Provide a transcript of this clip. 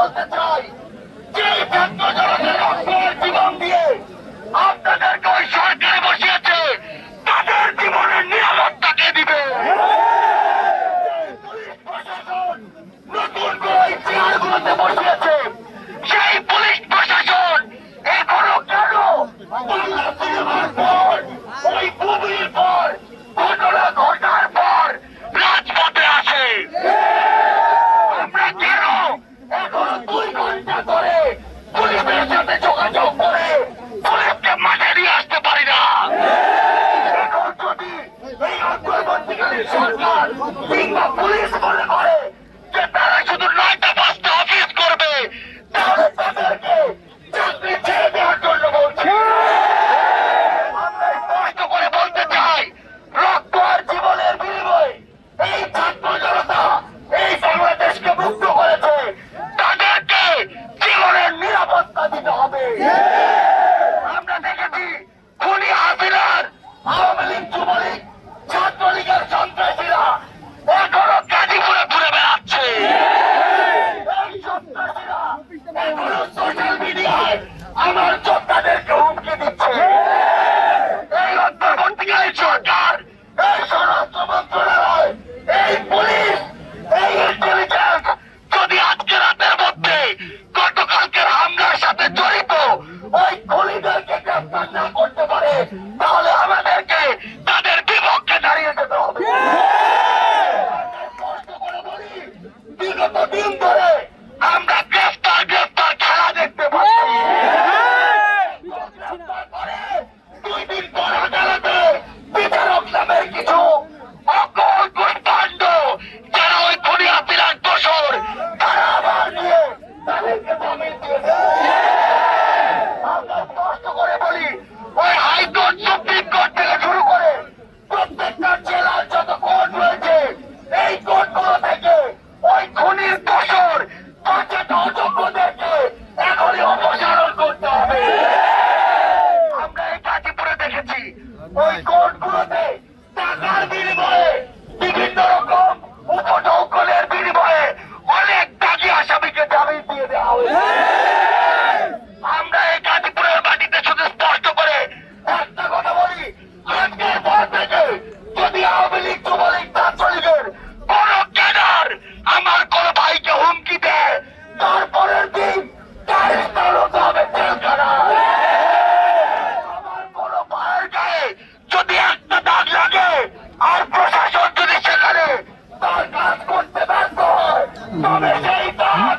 বলতে চাই যে ছাত্র জনতার রক্তের জীবন দিয়ে আপনাদেরকে ওই সরকারে বসিয়েছে, তাদের জীবনের নিরাপত্তা কে দিবে? পুলিশ প্রশাসন নতুন করে ওই চেয়ারগুলোতে বসিয়েছে, সেই পুলিশ প্রশাসন এখনো কেন বাংলা সিনেমার পর, ওই মুভির পর, ঘটনা ঘটার পর রাজপথে আসে? আমরা কেন এখন 2 ঘন্টা ধরে পুলিশের সাথে যোগাযোগ করে পুলিশকে মাঠে নিয়ে আসতে পারি না? এখন যদি এই অন্তর্বর্তীকালীন সরকার কিংবা পুলিশ মনে করে যে তারা শুধু 9টা 5টা অফিস করবে, তাহলে তাদেরকে চাকরি ছেড়ে দেওয়ার জন্য বলছি। আমরা স্পষ্ট করে বলতে চাই, রক্ত আর জীবনের বিনিময়ে এই ছাত্র জনতা এই বাংলাদেশকে মুক্ত করেছে, তাদেরকে জীবনের নিরাপত্তা দিতে হবে। আমরা দেখেছি খুনি হাসিনার আওয়ামী লীগ, যুবলীগ, ছাত্রলীগের সন্ত্রাসীরা এখনো গাজীপুরে ঘুরে বেড়াচ্ছে। এই সন্ত্রাসীরা এখনো সোশ্যাল মিডিয়ায় আমার যোদ্ধাদেরকে হুমকি দিচ্ছে। এই অন্তর্বর্তীকালীন সরকার, এই স্বরাষ্ট্র মন্ত্রণালয়, এই পুলিশ, এই ইন্টেলিজেন্স যদি আজকে রাতের মধ্যে গতকালকের হামলার সাথে জড়িত ওই খুনিদেরকে গ্রেফতার না করতে পারে, তাহলে আমাদেরকে তাদের বিপক্ষে দাঁড়িয়ে যেতে হবে। স্পষ্ট করে বলি, বিগত দিন ধরে আমরা গ্রেফতার খেলা দেখতে পাচ্ছি। গ্রেফতার করে 2 দিন পর আদালতে বিচারক নামের কিছু অকল দুষ্পাণ্ড যারা ওই খুনি হাসিনার দোষর, তারা আবার নিয়ে তাদেরকে জামিন দিয়েছে। আমরা স্পষ্ট করে বলি, ওই হাইকোর্ট, সুপ্রিম কোর্ট থেকে শুরু করে প্রত্যেকটা জেলার যত কোর্ট রয়েছে, এই কোর্টগুলো থেকে ওই খুনির দোষর 5টা অযোগ্যদেরকে এখনই অপসারণ করতে হবে। আমরা এই গাজীপুরে দেখেছি ওই কোর্টগুলোতে টাকার বিনিময়ে, বিভিন্ন রকম উপঢৌকনের বিনিময়ে অনেক দাগি আসামিকে জামিন দিয়ে দেওয়া হয়েছে। আমরা এই গাজীপুরের মাটিতে শুধু স্পষ্ট করে একটা কথা বলি, আজকের পর থেকে যদি আওয়ামী লীগ, যুবলীগ, ছাত্রলীগের কোন ক্যাডার আমার কোন ভাইকে হুমকি দেয়, তারপরের দিন তার স্থান হতে হবে জেলখানায়। আমার কোন ভাইয়ের গায়ে যদি একটা দাগ লাগে আর প্রশাসন যদি সেখানে তার কাজ করতে ব্যর্থ হয়, তবে সেই দাগ